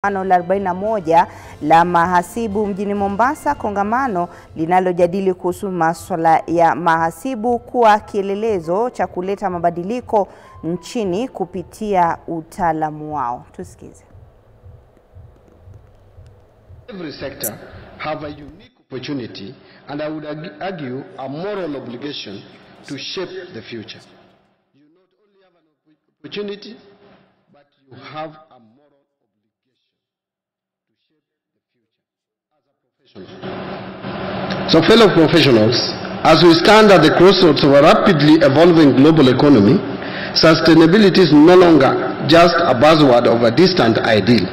La 41 la mahasibu mjini Mombasa, kongamano linalojadili kuhusu masuala ya mahasibu kuwa kielelezo cha kuleta mabadiliko nchini kupitia utaalamu wao. Tusikize. Every sector have a unique opportunity, and I would argue a moral obligation to shape the future. You not only have an opportunity, but you have a moral obligation to shape the future as a professional. So fellow professionals, as we stand at the crossroads of a rapidly evolving global economy, sustainability is no longer just a buzzword of a distant ideal.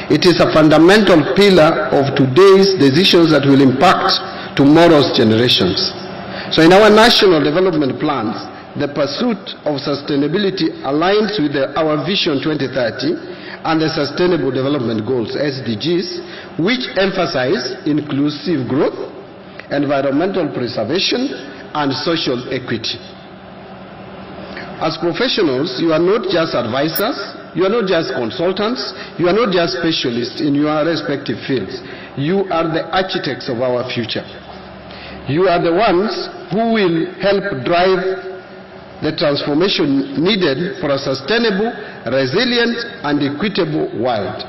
It is a fundamental pillar of today's decisions that will impact tomorrow's generations. So in our national development plans, the pursuit of sustainability aligns with our Vision 2030 and the Sustainable Development Goals, SDGs, which emphasize inclusive growth, environmental preservation, and social equity. As professionals, you are not just advisors, you are not just consultants, you are not just specialists in your respective fields. You are the architects of our future. You are the ones who will help drive the transformation needed for a sustainable, resilient, and equitable world.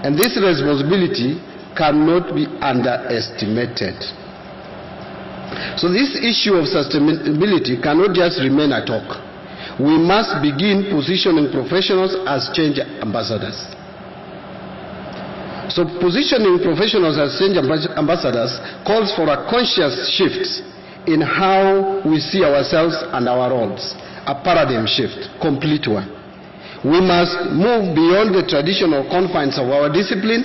And this responsibility cannot be underestimated. So this issue of sustainability cannot just remain a talk. We must begin positioning professionals as change ambassadors. So positioning professionals as change ambassadors calls for a conscious shift in how we see ourselves and our roles, a paradigm shift, complete one. We must move beyond the traditional confines of our disciplines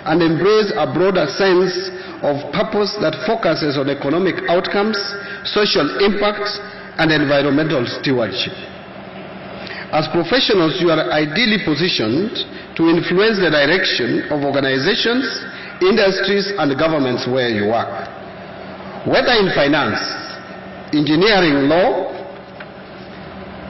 and embrace a broader sense of purpose that focuses on economic outcomes, social impact, and environmental stewardship. As professionals, you are ideally positioned to influence the direction of organizations, industries, and governments where you work. Whether in finance, engineering, law,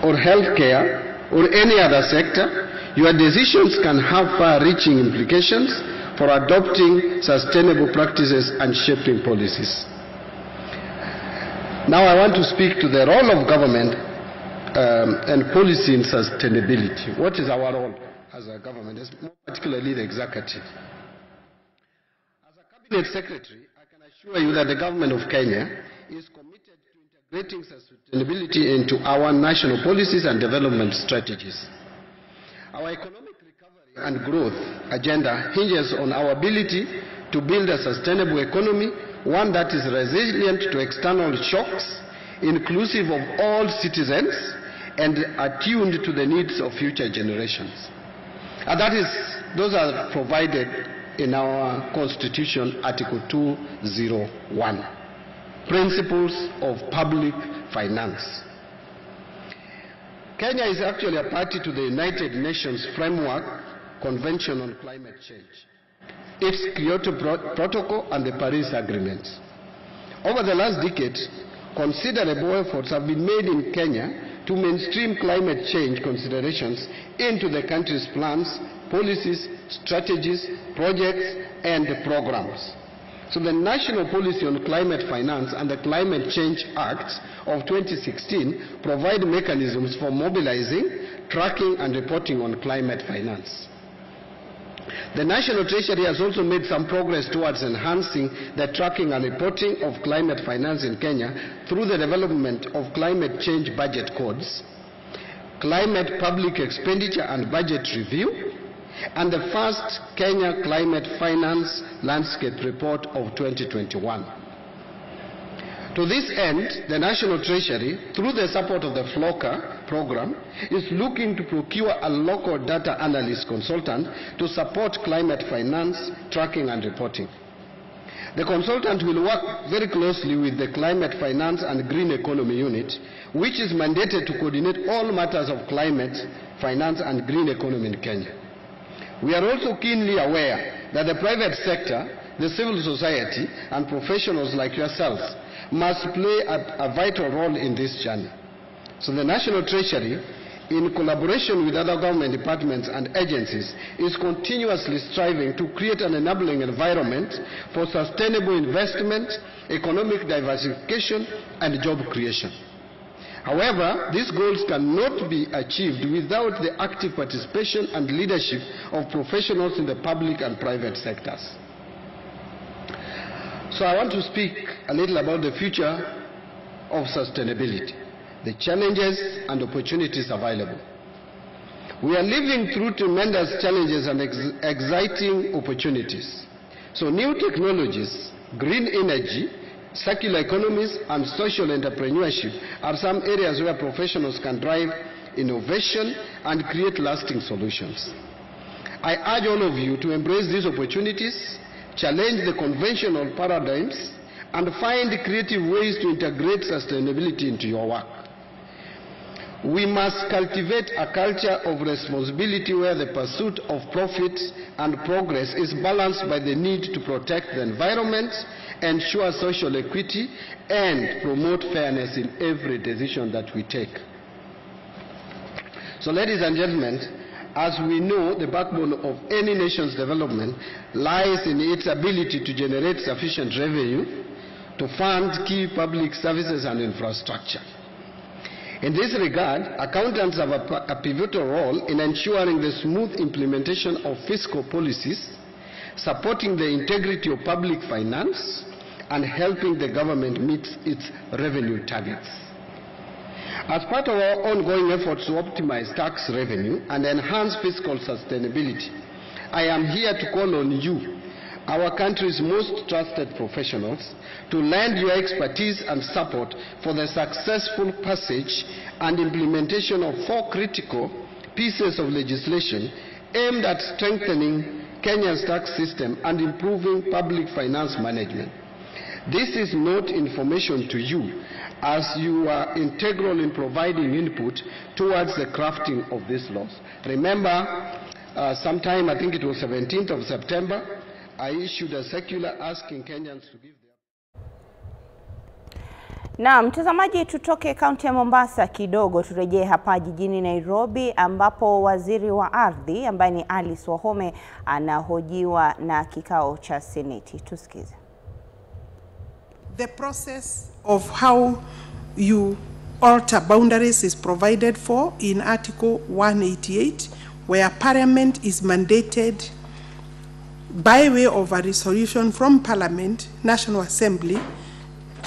or healthcare, or any other sector, your decisions can have far-reaching implications for adopting sustainable practices and shaping policies. Now I want to speak to the role of government and policy in sustainability. What is our role as a government, more particularly the executive? As a cabinet secretary, I can assure you that the government of Kenya is committed to integrating sustainability into our national policies and development strategies. Our economic recovery and growth agenda hinges on our ability to build a sustainable economy, one that is resilient to external shocks, inclusive of all citizens, and attuned to the needs of future generations. And those are provided in our Constitution, Article 201, Principles of Public Finance. Kenya is actually a party to the United Nations Framework Convention on Climate Change, its Kyoto Protocol, and the Paris Agreement. Over the last decade, considerable efforts have been made in Kenya to mainstream climate change considerations into the country's plans, policies, strategies, projects, and programs. So the National Policy on Climate Finance and the Climate Change Act of 2016 provide mechanisms for mobilizing, tracking, and reporting on climate finance. The National Treasury has also made some progress towards enhancing the tracking and reporting of climate finance in Kenya through the development of climate change budget codes, climate public expenditure and budget review, and the first Kenya Climate Finance Landscape Report of 2021. To this end, the National Treasury, through the support of the FLOCA program, is looking to procure a local data analyst consultant to support climate finance, tracking, and reporting. The consultant will work very closely with the Climate Finance and Green Economy Unit, which is mandated to coordinate all matters of climate, finance, and green economy in Kenya. We are also keenly aware that the private sector, the civil society, and professionals like yourselves must play a vital role in this journey. So the National Treasury in collaboration with other government departments and agencies, is continuously striving to create an enabling environment for sustainable investment, economic diversification, and job creation. However, these goals cannot be achieved without the active participation and leadership of professionals in the public and private sectors. So I want to speak a little about the future of sustainability, the challenges and opportunities available. We are living through tremendous challenges and exciting opportunities. So new technologies, green energy, circular economies, and social entrepreneurship are some areas where professionals can drive innovation and create lasting solutions. I urge all of you to embrace these opportunities, challenge the conventional paradigms, and find creative ways to integrate sustainability into your work. We must cultivate a culture of responsibility where the pursuit of profit and progress is balanced by the need to protect the environment, ensure social equity, and promote fairness in every decision that we take. So, ladies and gentlemen, as we know, the backbone of any nation's development lies in its ability to generate sufficient revenue to fund key public services and infrastructure. In this regard, accountants have a pivotal role in ensuring the smooth implementation of fiscal policies, supporting the integrity of public finance, and helping the government meet its revenue targets. As part of our ongoing efforts to optimize tax revenue and enhance fiscal sustainability, I am here to call on you, our country's most trusted professionals, to lend your expertise and support for the successful passage and implementation of 4 critical pieces of legislation aimed at strengthening Kenya's tax system and improving public finance management. This is not information to you, as you are integral in providing input towards the crafting of these laws. Remember, sometime, I think it was 17th of September, I issued a circular asking Kenyans to give their... Na mtazamaji, tutoke kaunti ya Mombasa kidogo turejee hapa jijini Nairobi, ambapo waziri wa ardhi ambaye ni Alice Wahome anahojiwa na kikao cha Seneti. Tusikize. The process of how you alter boundaries is provided for in Article 188, where Parliament is mandated by way of a resolution from Parliament, National Assembly,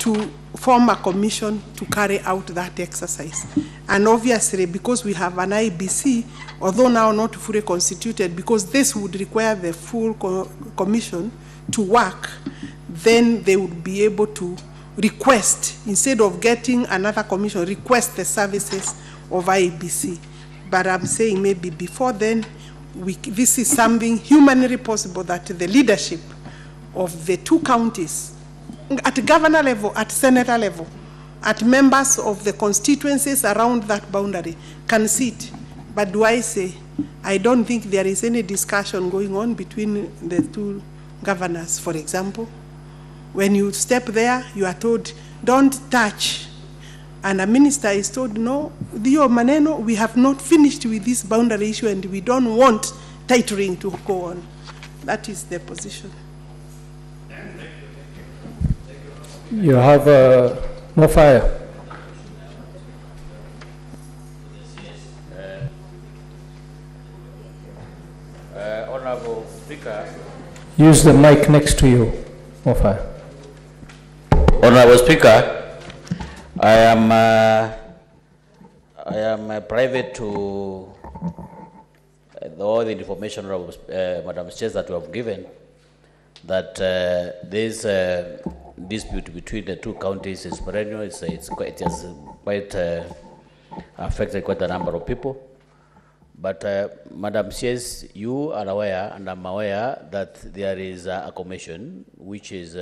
to form a commission to carry out that exercise. And obviously, because we have an IBC, although now not fully constituted, because this would require the full commission to work, then they would be able to request, instead of getting another commission, request the services of IBC. But I'm saying maybe before then, this is something humanly possible, that the leadership of the 2 counties, at governor level, at senator level, at members of the constituencies around that boundary, can sit. But do I say, I don't think there is any discussion going on between the 2 governors, for example. When you step there, you are told, don't touch. And a minister is told, no, Dio Maneno, we have not finished with this boundary issue and we don't want titering to go on. That is the position. You have more fire. Honorable Speaker. Use the mic next to you. More fire. Honorable Speaker, I am private to all the information of Madam Chair that you have given, that this dispute between the 2 counties is perennial. It has quite affected quite a number of people. But Madam Chair, you are aware, and I'm aware, that there is a commission which is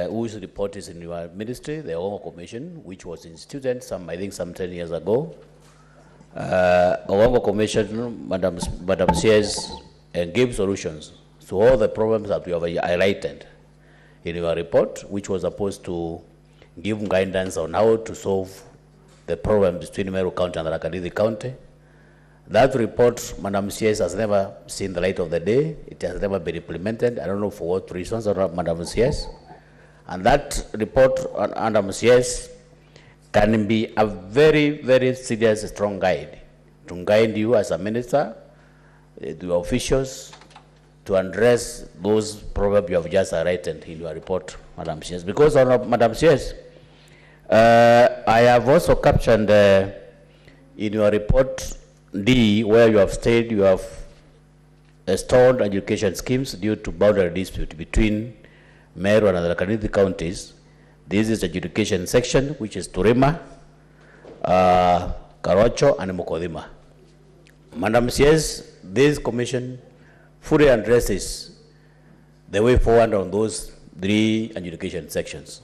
whose report is in your ministry, the Ogongo Commission, which was instituted I think some 10 years ago. Ogongo Commission, Madam says, gave solutions to all the problems that we have highlighted in your report, which was supposed to give guidance on how to solve the problem between Meru County and Tharaka County. That report, Madam CS, has never seen the light of the day. It has never been implemented. I don't know for what reasons, Madam CS. And that report, Madam CS, can be a very, very serious, strong guide to guide you as a minister, to your officials, to address those problems you have just written in your report, Madam CS. Because, Madam CS, I have also captioned in your report D, where you have stated you have stalled education schemes due to boundary dispute between Meru and Tharaka counties. This is the education section, which is Turima, Karocho, and Mukodima. Madam CS, this commission fully addresses the way forward on those 3 education sections.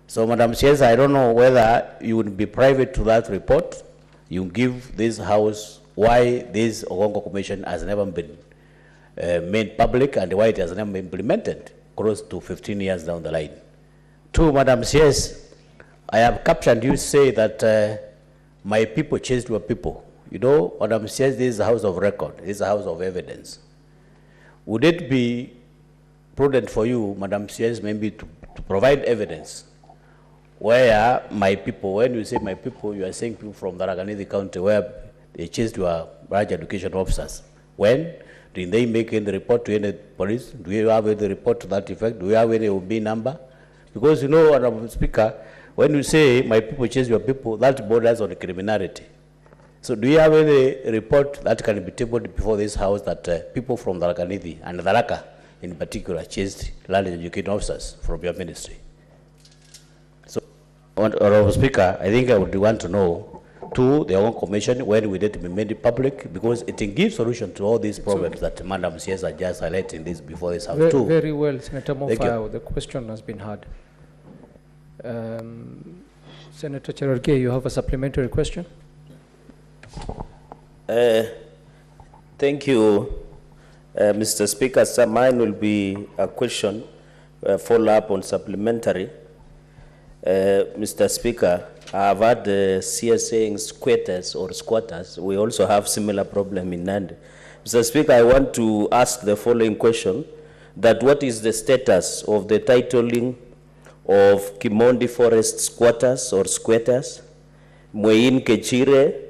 So, Madam CS, I don't know whether you would be private to that report. You give this House why this Ogongo Commission has never been made public and why it has never been implemented close to 15 years down the line. 2, Madam CS, I have captioned you say that my people chased your people. You know, Madam CS, this is a house of record. This is a house of evidence. Would it be prudent for you, Madam CS, maybe to provide evidence where my people, when you say my people, you are saying people from Tharaka County where they chased your branch education officers? When? Did they make any report to any police? Do you have any report to that effect? Do you have any OB number? Because, you know, Madam Speaker, when you say my people chase your people, that borders on criminality. So do you have any report that can be tabled before this House that people from Tharaka and Tharaka in particular chased land education officers from your ministry? So, Honorable Speaker, I think I would want to know, to their own commission, when will it be made public, because it can give solution to all these problems that Madam CS are just highlighting this before this House too. Very well, Senator Mofa, the question has been heard. Senator Cherargei, you have a supplementary question? Thank you, Mr. Speaker. Sir, mine will be a question, follow-up on supplementary. Mr. Speaker, I have heard the CS saying squatters or squatters. We also have similar problem in Nandi. Mr. Speaker, I want to ask the following question, that what is the status of the titling of Kimondi Forest squatters or squatters, Mwein Kechire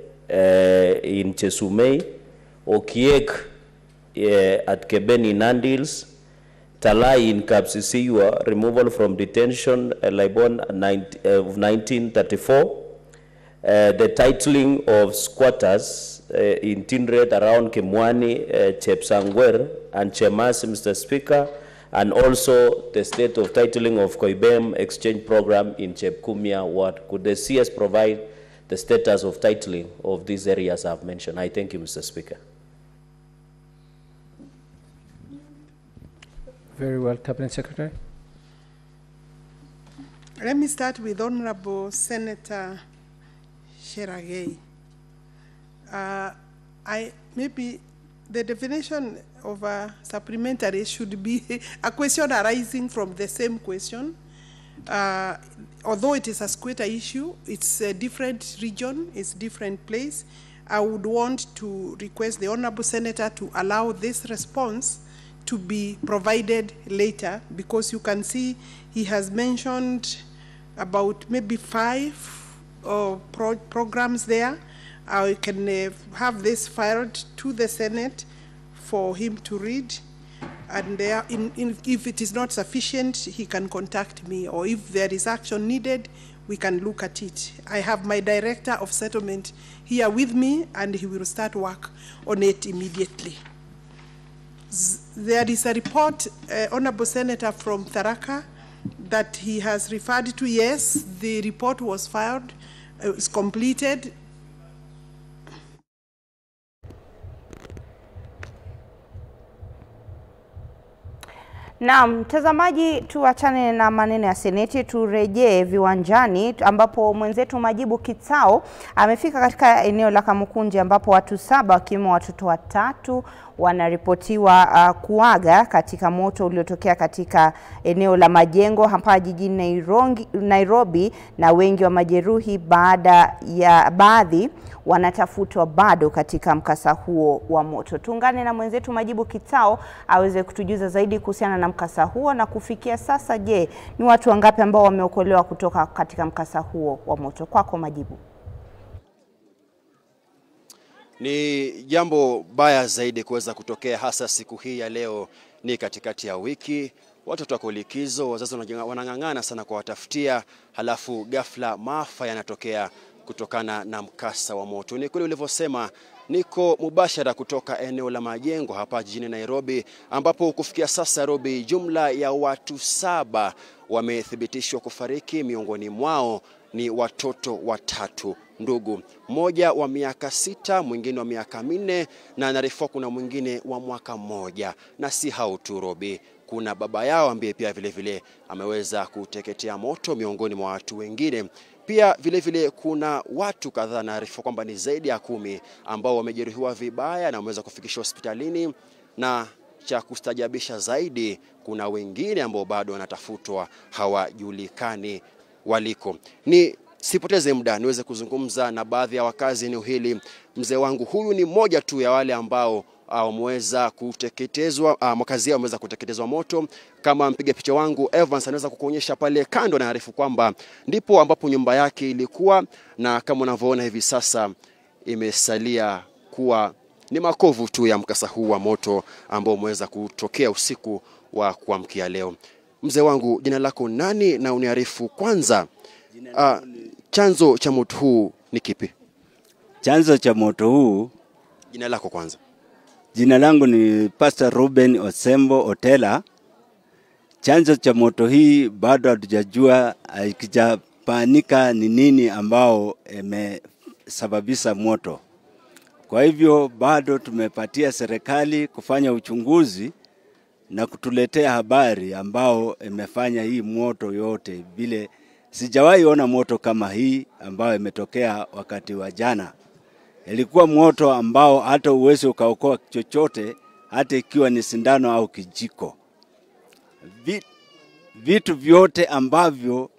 in Chesumei, Okiek at Kebeni Nandils, Talai in Kapsisiwa, removal from detention, Libon of 1934, the titling of squatters in Tindred around Kimwani, Chepsangwer, and Chemas, Mr. Speaker, and also the state of titling of Koibem exchange program in Chepkumia ward. Could the CS provide the status of titling of these areas I've mentioned? I thank you, Mr. Speaker. Very well, Cabinet Secretary. Let me start with Honorable Senator Cherargei. Maybe the definition of a supplementary should be a question arising from the same question. Although it is a squatter issue, it's a different region, it's a different place. I would want to request the Honorable Senator to allow this response to be provided later, because you can see he has mentioned about maybe 5 programs there. I can have this filed to the Senate for him to read, and if it is not sufficient, he can contact me, or if there is action needed, we can look at it. I have my Director of Settlement here with me, and he will start work on it immediately. There is a report, Honorable Senator, from Tharaka that he has referred to. Yes, the report was filed, it's completed. Na mtazamaji, tuachane na maneno ya seneti, turejee viwanjani ambapo mwenzetu Majibu Kitao amefika katika eneo la Kamukunji ambapo watu 7 wakiwemo watoto 3 wanaripotiwa kuaga katika moto uliotokea katika eneo la Majengo hapa jijini Nairobi, na wengi wa majeruhi baadhi wanatafutwa bado katika mkasa huo wa moto. Tuungane na mwenzetu Majibu Kitao aweze kutujuza zaidi kuhusiana na mkasa huo, na kufikia sasa je, ni watu wangapi ambao wameokolewa kutoka katika mkasa huo wa moto? Kwako Majibu. Ni jambo baya zaidi kuweza kutokea hasa siku hii ya leo. Ni katikati ya wiki, watoto wako likizo, wazazi wanang'ang'ana sana kwa watafutia, halafu ghafla maafa yanatokea kutokana na mkasa wa moto. Ni kweli ulivyosema, niko mubashara kutoka eneo la Majengo hapa jijini Nairobi, ambapo kufikia sasa Nairobi jumla ya watu 7 wamethibitishwa kufariki. Miongoni mwao ni watoto 3 ndugu, mmoja wa miaka 6, mwingine wa miaka 4, na naarifiwa kuna mwingine wa mwaka 1. Na si hao tu Robi, kuna baba yao ambaye pia vile ameweza kuteketea moto miongoni mwa watu wengine. Pia vile kuna watu kadhaa, naarifiwa kwamba ni zaidi ya 10 ambao wamejeruhiwa vibaya na wameweza kufikishwa hospitalini, na cha kustajabisha zaidi kuna wengine ambao bado wanatafutwa, hawajulikani waliko. Ni sipoteze muda niweze kuzungumza na baadhi ya wakazi eneo hili. Mzee wangu huyu ni mmoja tu ya wale ambao wameweza kuteketezwa, makazi yao wameweza kuteketezwa moto. Kama mpiga picha wangu Evans anaweza kukuonyesha pale kando, na arifu kwamba ndipo ambapo nyumba yake ilikuwa, na kama unavyoona hivi sasa imesalia kuwa ni makovu tu ya mkasa huu wa moto ambao umeweza kutokea usiku wa kuamkia leo. Mzee wangu, jina lako nani, na uniarifu kwanza chanzo cha moto huu ni kipi? Chanzo cha moto huu, jina lako kwanza? Jina langu ni Pastor Ruben Osembo Otela. Chanzo cha moto hii bado hatujajua, hakijapanika ni nini ambao imesababisha moto. Kwa hivyo bado tumepatia serikali kufanya uchunguzi na kutuletea habari ambao imefanya hii moto yote. Vile sijawahi ona moto kama hii ambao imetokea wakati wa jana. Ilikuwa moto ambao hata uwezo ukaokoa chochote, hata ikiwa ni sindano au kijiko. Vitu vyote ambavyo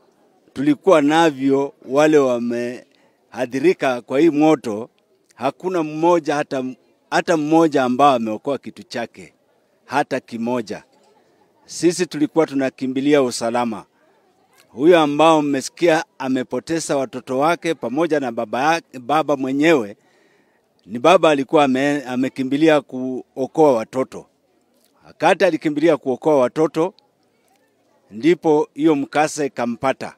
tulikuwa navyo, wale wamehadhirika kwa hii moto, hakuna mmoja hata mmoja ambao ameokoa kitu chake, hata kimoja. Sisi tulikuwa tunakimbilia usalama. Huyo ambao mmesikia amepoteza watoto wake pamoja na baba mwenyewe, ni baba alikuwa amekimbilia kuokoa watoto. Wakati alikimbilia kuokoa watoto, ndipo hiyo mkasa ikampata.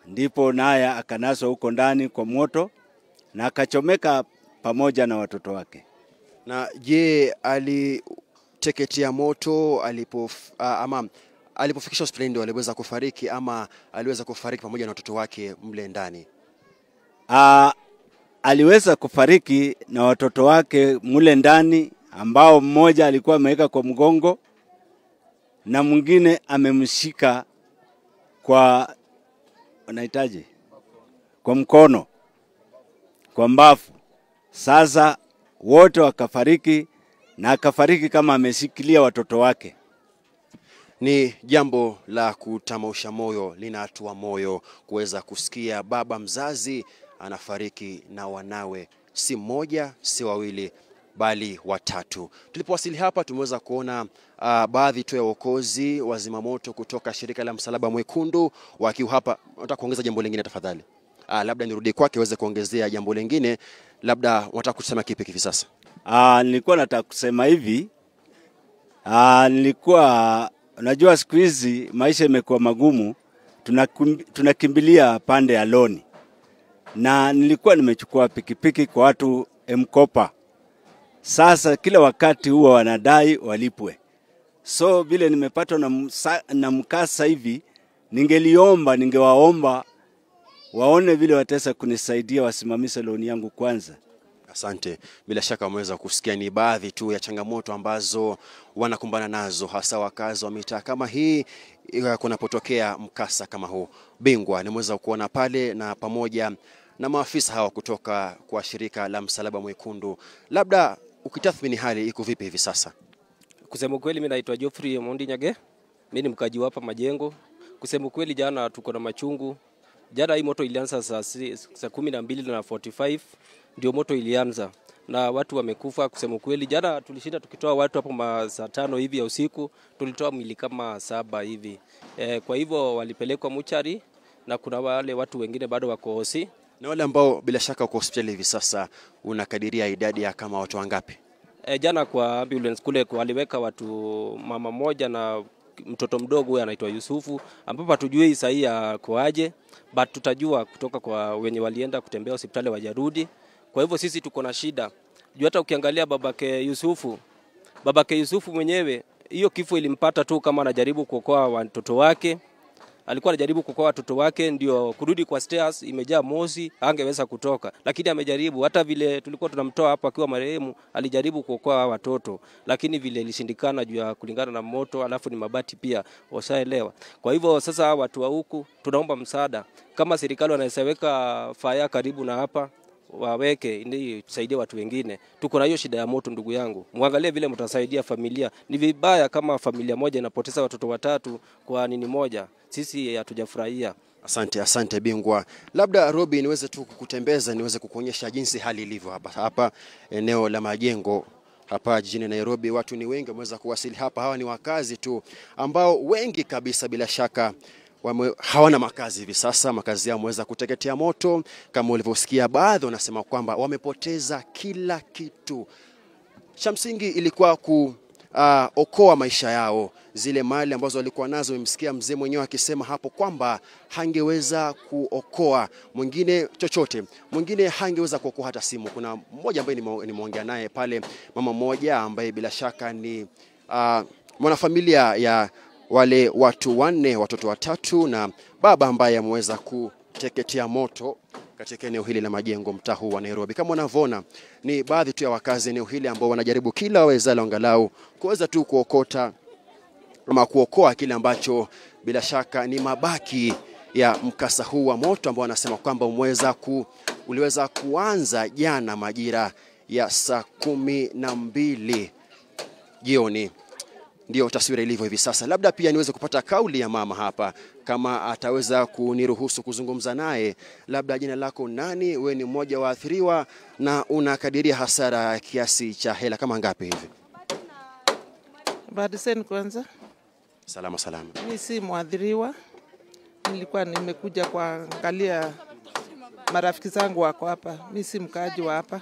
Ndipo naye akanaswa huko ndani kwa moto na akachomeka pamoja na watoto wake. Na je, aliteketea moto alipofikishwa hospitali ndio aliweza kufariki, ama aliweza kufariki pamoja na watoto wake mle ndani? Aliweza kufariki na watoto wake mule ndani, ambao mmoja alikuwa ameweka kwa mgongo na mwingine amemshika kwa kwa mkono, kwa mbavu. Sasa wote wakafariki, na akafariki kama ameshikilia watoto wake. Ni jambo la kutamausha moyo, linatua moyo kuweza kusikia baba mzazi anafariki na wanawe, si mmoja, si wawili, bali 3. Tulipowasili hapa tumeweza kuona baadhi tu ya wokozi wa zimamoto kutoka shirika la Msalaba Mwekundu wakiwa hapa. Nataka kuongeza jambo lingine tafadhali. Labda nirudi kwake aweze kuongezea jambo lingine. Labda unataka kusema kipi hivi sasa? Nilikuwa nataka kusema hivi. Unajua siku hizi maisha imekuwa magumu, tunakimbilia pande ya loni. Na nilikuwa nimechukua pikipiki kwa watu mkopa. Sasa kila wakati huwa wanadai walipwe. So vile nimepatwa na mkasa hivi, ningewaomba waone vile wataweza kunisaidia wasimamishe loan yangu kwanza. Asante. Bila shaka umeweza kusikia ni baadhi tu ya changamoto ambazo wanakumbana nazo hasa wakazi wa mitaa kama hii kunapotokea mkasa kama huu. Bingwa nimeweza kuona pale na pamoja na maafisa hawa kutoka kwa shirika la Msalaba Mwekundu. Labda ukitathmini hali iko vipi hivi sasa? Kusema kweli mimi naitwa Geoffrey Mondi Nyage. Mimi ni mkaji hapa Majengo. Kusema kweli jana tuko na machungu. Jana hii moto ilianza saa 12:45 ndio moto ilianza na watu wamekufa. Kusema kweli jana tulishinda tukitoa watu hapo saa 5 hivi ya usiku, tulitoa mwili kama 7 hivi. Kwa hivyo walipelekwa muchari na kuna wale watu wengine bado wako hosi. Na wale ambao bila shaka wako hospitali hivi sasa unakadiria idadi ya kama watu wangapi? Jana kwa ambulance kule waliweka watu mama moja na mtoto mdogo anaitwa Yusufu, ambapo hatujui sahihi yako aje, but tutajua kutoka kwa wenye walienda kutembea hospitali wajarudi. Kwa hivyo sisi tuko na shida. Juu hata ukiangalia babake Yusufu mwenyewe hiyo kifo ilimpata tu kama anajaribu kuokoa watoto wake. Alikuwa anajaribu kuokoa watoto wake, ndio kurudi kwa stairs imejaa moshi, hangeweza kutoka. Lakini amejaribu, hata vile tulikuwa tunamtoa hapa akiwa marehemu, alijaribu kuokoa watoto, lakini vile ilishindikana juu ya kulingana na moto, alafu ni mabati pia, washaelewa. Kwa hivyo sasa watu wa huku tunaomba msaada. Kama serikali wanaweza weka fire karibu na hapa, waweke ili tusaidie watu wengine. Tuko na hiyo shida ya moto ndugu yangu. Muangalie vile mtasaidia familia. Ni vibaya kama familia moja inapoteza watoto 3 kwa nini moja. Sisi hatujafurahia. Asante bingwa. Labda Robi niweze tu kukutembeza, niweze kukuonyesha jinsi hali ilivyo hapa eneo la Majengo hapa jijini Nairobi. Watu ni wengi wameweza kuwasili hapa. Hawa ni wakazi tu ambao wengi kabisa bila shaka hawana makazi hivi sasa. Makazi yao yameweza kuteketea moto. Kama ulivyosikia, baadhi wanasema kwamba wamepoteza kila kitu. Cha msingi ilikuwa kuokoa maisha yao, zile mali ambazo walikuwa nazo. Umemsikia mzee mwenyewe akisema hapo kwamba hangeweza kuokoa mwingine chochote, mwingine hangeweza kuokoa hata simu. Kuna mmoja ambaye nimeongea naye pale, mama mmoja ambaye bila shaka ni mwanafamilia ya wale watu 4, watoto 3 na baba ambaye ameweza kuteketea moto katika eneo hili la Majengo, mtaa huu wa Nairobi. Kama unavyoona ni baadhi tu ya wakazi eneo hili ambao wanajaribu kila wawezalo angalau kuweza tu kuokota ama kuokoa kile ambacho bila shaka ni mabaki ya mkasa huu wa moto ambao wanasema kwamba uliweza kuanza jana majira ya saa 12 jioni. Ndio taswira ilivyo hivi sasa. Labda pia niweze kupata kauli ya mama hapa, kama ataweza kuniruhusu kuzungumza naye. Labda jina lako nani, wewe ni mmoja wa athiriwa na unakadiria hasara kiasi cha hela kama ngapi hivi? Badisen kwanza. Salama. Mimi si mwathiriwa. Nilikuwa nimekuja kuangalia marafiki zangu wako hapa. Mimi si mkaaji wa hapa,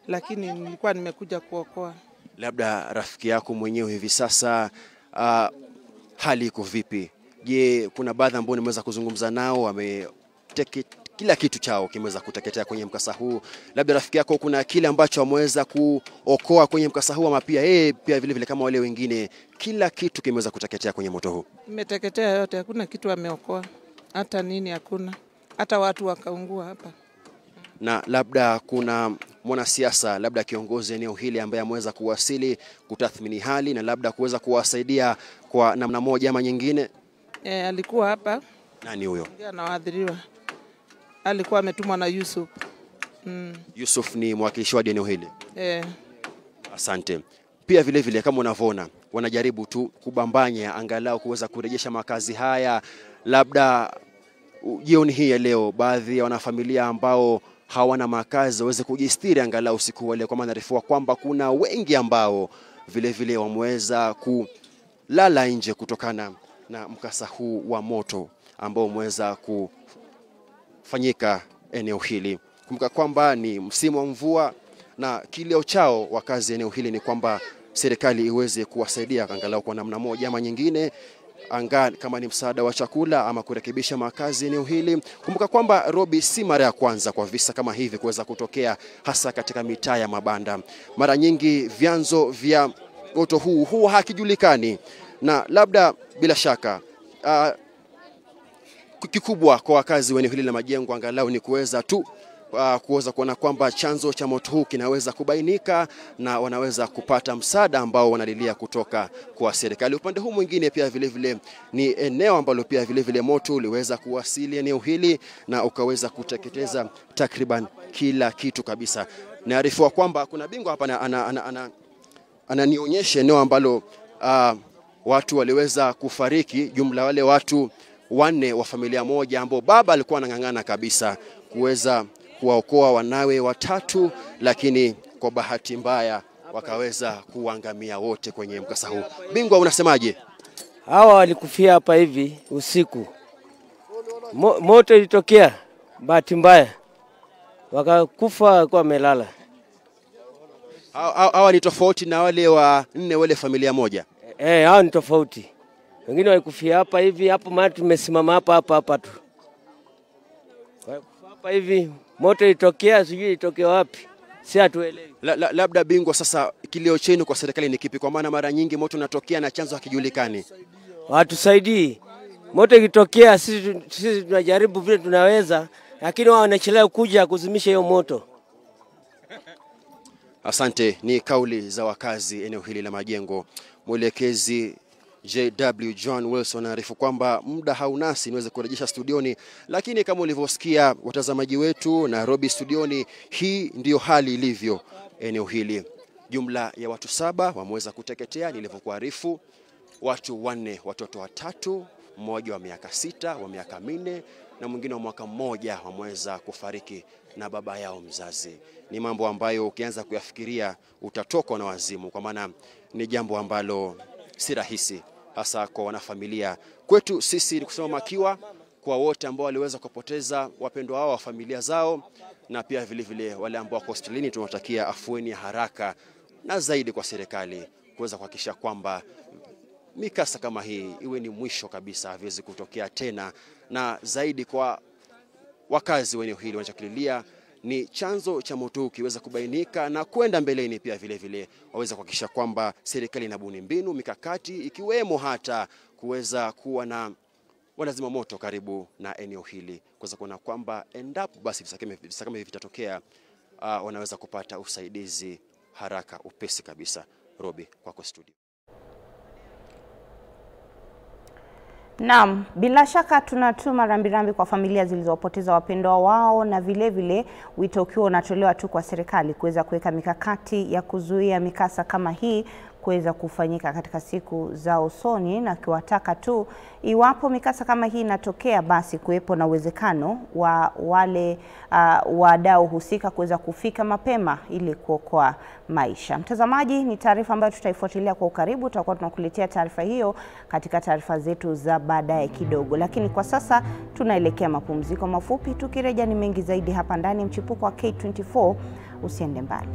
lakini nilikuwa nimekuja kuokoa. Labda rafiki yako mwenyewe hivi sasa hali iko vipi? Je, kuna baadhi ambao nimeweza kuzungumza nao kila kitu chao kimeweza kuteketea kwenye mkasa huu? Labda rafiki yako kuna kile ambacho ameweza kuokoa kwenye mkasa huu, ama pia yeye pia vile kama wale wengine kila kitu kimeweza kuteketea kwenye moto huu? Imeteketea yote, hakuna kitu ameokoa. Hata nini hakuna. Hata watu wakaungua hapa. Na labda kuna mwanasiasa, labda kiongozi eneo hili ambaye ameweza kuwasili kutathmini hali na labda kuweza kuwasaidia kwa namna moja ama nyingine? Alikuwa hapa. Nani huyo? Anaadhiriwa. Alikuwa ametumwa na Yusuf. Yusuf ni mwakilishi wa eneo hili? Asante. Pia vile kama unavyoona wanajaribu tu kubambanya angalau kuweza kurejesha makazi haya. Labda jioni hii ya leo baadhi ya wanafamilia ambao hawana makazi waweze kujistiri angalau usiku wa leo, kwa maana arifiwa kwamba kuna wengi ambao vile wameweza kulala nje kutokana na mkasa huu wa moto ambao umeweza kufanyika eneo hili. Kumbuka kwamba ni msimu wa mvua na kilio chao wakazi eneo hili ni kwamba serikali iweze kuwasaidia angalau kwa namna moja ama nyingine, kama ni msaada wa chakula ama kurekebisha makazi eneo hili. Kumbuka kwamba Robi si mara ya kwanza kwa visa kama hivi kuweza kutokea, hasa katika mitaa ya mabanda. Mara nyingi vyanzo vya moto huu huwa hakijulikani, na labda bila shaka kikubwa kwa wakazi wa eneo hili la Majengo angalau ni kuweza tu kuweza kuona kwamba chanzo cha moto huu kinaweza kubainika na wanaweza kupata msaada ambao wanalilia kutoka kwa serikali. Upande huu mwingine pia vile vile ni eneo ambalo pia vile vile moto uliweza kuwasili eneo hili na ukaweza kuteketeza takriban kila kitu kabisa. Naarifiwa kwamba kuna bingwa hapa ananionyesha eneo ambalo watu waliweza kufariki, jumla wale watu 4 wa familia moja ambao baba alikuwa anang'ang'ana kabisa kuweza kuwaokoa wanawe 3, lakini kwa bahati mbaya wakaweza kuangamia wote kwenye mkasa huu. Bingwa, unasemaje? Hawa walikufia hapa hivi usiku. Moto ilitokea bahati mbaya. Wakakufa kwa melala. Hawa ni tofauti na wale wa 4 wale familia moja. Hao ni tofauti. Wengine walikufia hapa hivi, hapo mahali tumesimama hapa tu. Hapa hivi moto ilitokea, sijui ilitokea wapi. Si hatuelewi. Labda bingwa, sasa kilio chenu kwa serikali ni kipi? Kwa maana mara nyingi moto unatokea na chanzo hakijulikani. Watusaidie. Moto ikitokea sisi tunajaribu vile tunaweza, lakini wao wanachelewa kuja kuzimisha hiyo moto. Asante. Ni kauli za wakazi eneo hili la Majengo. Mwelekezi JW John Wilson anaarifu kwamba muda haunasi niweze kurejesha studioni, lakini kama ulivyosikia watazamaji wetu Nairobi studioni, hii ndiyo hali ilivyo eneo hili. Jumla ya watu 7 wameweza kuteketea nilivyokuarifu, watu 4, watoto 3, mmoja wa miaka 6, wa miaka 4 na mwingine wa mwaka 1 wameweza kufariki na baba yao mzazi. Ni mambo ambayo ukianza kuyafikiria utatokwa na wazimu, kwa maana ni jambo ambalo si rahisi hasa kwa wanafamilia. Kwetu sisi ni kusema makiwa kwa wote ambao waliweza kupoteza wapendwa wao wa familia zao, na pia vile vile wale ambao wako hospitalini tunawatakia afueni ya haraka, na zaidi kwa serikali kuweza kuhakikisha kwamba mikasa kama hii iwe ni mwisho kabisa, haviwezi kutokea tena, na zaidi kwa wakazi wa eneo hili wanachokililia ni chanzo cha moto kiweza kubainika na kwenda mbeleni, pia vile vile waweza kuhakikisha kwamba serikali inabuni mbinu mikakati, ikiwemo hata kuweza kuwa na wanazima moto karibu na eneo hili, kuweza kuona kwamba endapo basi visa kama hivi vitatokea, wanaweza kupata usaidizi haraka upesi kabisa. Robi, kwako studio. Naam, bila shaka tunatuma rambirambi kwa familia zilizopoteza wapendwa wao, na vile vile wito ukiwa unatolewa tu kwa serikali kuweza kuweka mikakati ya kuzuia mikasa kama hii kuweza kufanyika katika siku za usoni, na kiwataka tu iwapo mikasa kama hii inatokea basi kuwepo na uwezekano wa wale wadau husika kuweza kufika mapema ili kuokoa maisha. Mtazamaji, ni taarifa ambayo tutaifuatilia kwa ukaribu. Tutakuwa tunakuletea taarifa hiyo katika taarifa zetu za baadaye kidogo, lakini kwa sasa tunaelekea mapumziko mafupi. Tukirejea ni mengi zaidi hapa ndani mchipuko wa K24. Usiende mbali.